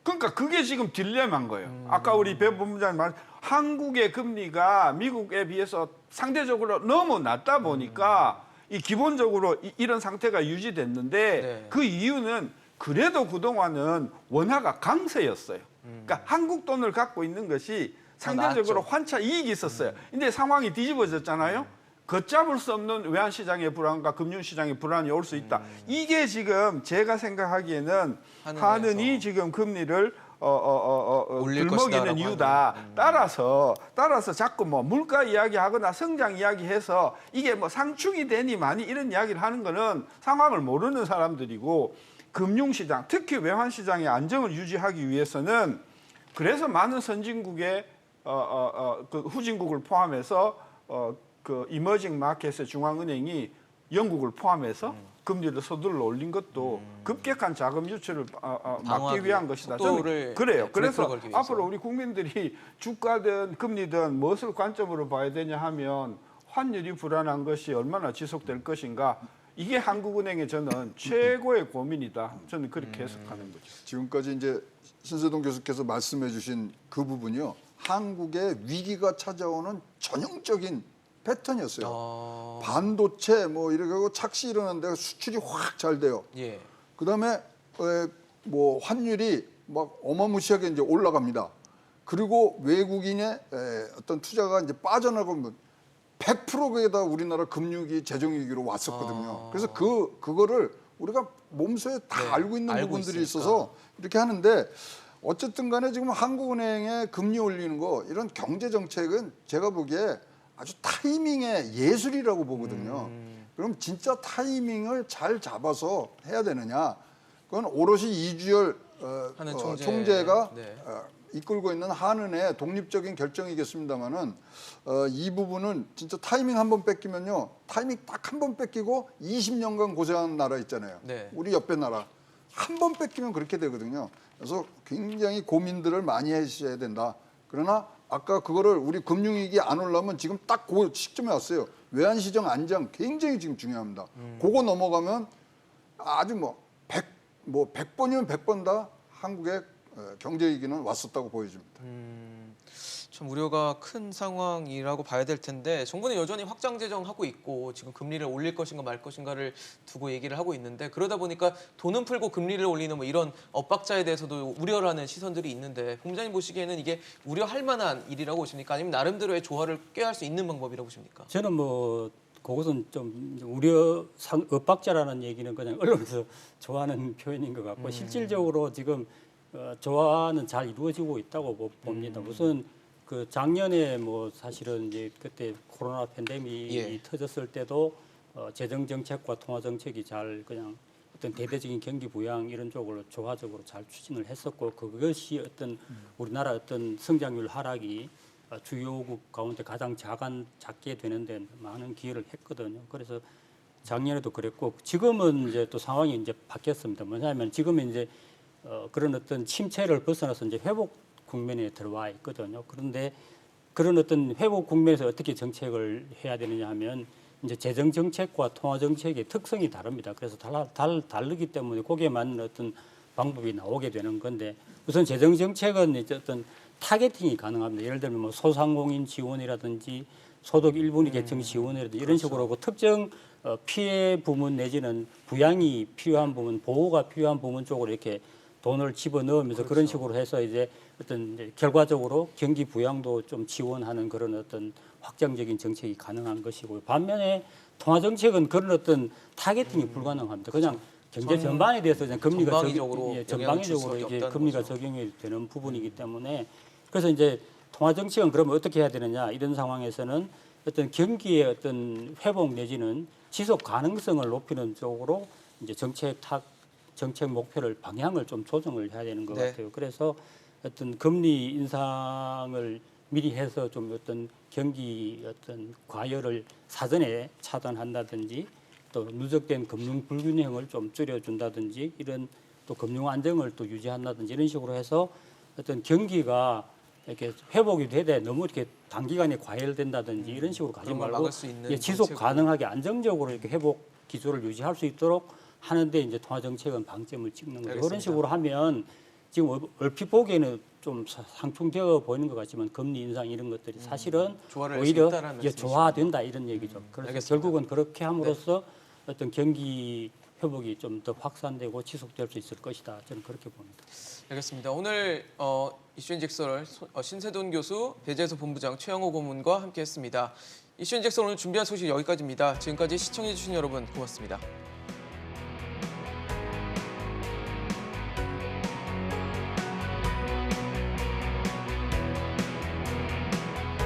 그러니까 그게 지금 딜레마인 거예요. 아까 우리 배 본부장님 말 한국의 금리가 미국에 비해서 상대적으로 너무 낮다 보니까 이 기본적으로 이런 상태가 유지됐는데 네. 그 이유는 그래도 그동안은 원화가 강세였어요. 그러니까 한국 돈을 갖고 있는 것이 상대적으로 나았죠. 환차 이익이 있었어요. 근데 상황이 뒤집어졌잖아요. 걷잡을 수 없는 외환시장의 불안과 금융시장의 불안이 올 수 있다. 이게 지금 제가 생각하기에는 한은이 지금 금리를 올릴 들먹이는 것이다라고 이유다. 따라서 자꾸 뭐 물가 이야기하거나 성장 이야기해서 이게 뭐 상충이 되니 많이 이런 이야기를 하는 거는 상황을 모르는 사람들이고 금융시장, 특히 외환시장의 안정을 유지하기 위해서는 그래서 많은 선진국의 그 후진국을 포함해서 그 이머징 마켓의 중앙은행이 영국을 포함해서 금리를 서둘러 올린 것도 급격한 자금 유출을 막기 위한 것이다. 저는 그래요. 그래서 앞으로 우리 국민들이 주가든 금리든 무엇을 관점으로 봐야 되냐 하면 환율이 불안한 것이 얼마나 지속될 것인가. 이게 한국은행의 저는 최고의 고민이다. 저는 그렇게 해석하는 거죠. 지금까지 이제 신세동 교수께서 말씀해주신 그 부분이요, 한국의 위기가 찾아오는 전형적인 패턴이었어요. 반도체 뭐 이렇게 하고 착시 일어나는데 수출이 확 잘 돼요. 예. 그다음에 뭐 환율이 막 어마무시하게 이제 올라갑니다. 그리고 외국인의 어떤 투자가 이제 빠져나가면 100%가 우리나라 금융위기, 재정위기로 왔었거든요. 그래서 그거를 우리가 몸소에 다 네, 알고 있는 알고 부분들이 있으니까. 있어서 이렇게 하는데 어쨌든 간에 지금 한국은행의 금리 올리는 거 이런 경제 정책은 제가 보기에 아주 타이밍의 예술이라고 보거든요. 그럼 진짜 타이밍을 잘 잡아서 해야 되느냐? 그건 오롯이 이주열 하는 총재가 네. 이끌고 있는 한은의 독립적인 결정이겠습니다만은 이 부분은 진짜 타이밍 한 번 뺏기면요, 타이밍 딱 한 번 뺏기고 20년간 고생한 나라 있잖아요. 네. 우리 옆에 나라 한 번 뺏기면 그렇게 되거든요. 그래서 굉장히 고민들을 많이 해주셔야 된다. 그러나 아까 그거를 우리 금융위기 안 올라면 지금 딱 그 시점에 왔어요. 외환시장 안정 굉장히 지금 중요합니다. 그거 넘어가면 아주 뭐 100번이면 100번 다 한국의 경제위기는 왔었다고 보여집니다. 참 우려가 큰 상황이라고 봐야 될 텐데 정부는 여전히 확장 재정하고 있고 지금 금리를 올릴 것인가 말 것인가를 두고 얘기를 하고 있는데 그러다 보니까 돈은 풀고 금리를 올리는 뭐 이런 엇박자에 대해서도 우려라는 시선들이 있는데 본부장님 보시기에는 이게 우려할 만한 일이라고 보십니까? 아니면 나름대로의 조화를 꾀할 수 있는 방법이라고 보십니까? 저는 뭐 그것은 좀 엇박자라는 얘기는 그냥 언론에서 좋아하는 표현인 것 같고 실질적으로 지금 조화는 잘 이루어지고 있다고 봅니다. 우선 그 작년에 뭐 사실은 이제 그때 코로나 팬데믹이 터졌을 때도 재정 정책과 통화 정책이 잘 그냥 어떤 대대적인 경기 부양 이런 쪽으로 조화적으로 잘 추진을 했었고 그것이 어떤 우리나라 어떤 성장률 하락이 주요국 가운데 가장 작게 되는데 많은 기여를 했거든요. 그래서 작년에도 그랬고 지금은 이제 또 상황이 이제 바뀌었습니다. 뭐냐면 지금은 이제 그런 어떤 침체를 벗어나서 이제 회복 국면에 들어와 있거든요. 그런데 그런 어떤 회복 국면에서 어떻게 정책을 해야 되느냐 하면 이제 재정 정책과 통화 정책의 특성이 다릅니다. 그래서 다르기 때문에 거기에 맞는 어떤 방법이 나오게 되는 건데 우선 재정 정책은 이제 어떤 타겟팅이 가능합니다. 예를 들면 뭐 소상공인 지원이라든지 소득 일분위 계층 지원이라든지 이런 식으로 하고 특정 피해 부문 내지는 부양이 필요한 부분, 보호가 필요한 부분 쪽으로 이렇게 돈을 집어넣으면서 그런 식으로 해서 이제 어떤 이제 결과적으로 경기 부양도 좀 지원하는 그런 어떤 확장적인 정책이 가능한 것이고요. 반면에 통화 정책은 그런 어떤 타겟팅이 불가능합니다. 그냥 경제 전반에 대해서 그냥 금리가 전방위적으로 이게 금리가 적용이 되는 부분이기 때문에 그래서 이제 통화 정책은 그러면 어떻게 해야 되느냐 이런 상황에서는 어떤 경기의 어떤 회복 내지는 지속 가능성을 높이는 쪽으로 이제 정책 목표를 방향을 좀 조정을 해야 되는 것 같아요. 그래서 어떤 금리 인상을 미리 해서 좀 어떤 경기 어떤 과열을 사전에 차단한다든지 또 누적된 금융 불균형을 좀 줄여준다든지 이런 또 금융 안정을 또 유지한다든지 이런 식으로 해서 어떤 경기가 이렇게 회복이 되되 너무 이렇게 단기간에 과열된다든지 이런 식으로 가지 말고 지속 가능하게 안정적으로 이렇게 회복 기조를 유지할 수 있도록 하는데 이제 통화 정책은 방점을 찍는 거죠. 그런 식으로 하면 지금 얼핏 보기에는 좀 상충되어 보이는 것 같지만 금리 인상 이런 것들이 사실은 오히려 조화된다 이런 얘기죠. 그래서 결국은 그렇게 함으로써 어떤 경기 회복이 좀 더 확산되고 지속될 수 있을 것이다. 저는 그렇게 봅니다. 알겠습니다. 오늘 이슈인젝설 신세돈 교수, 배재수 본부장, 최영호 고문과 함께했습니다. 이슈인젝설 오늘 준비한 소식 여기까지입니다. 지금까지 시청해주신 여러분 고맙습니다.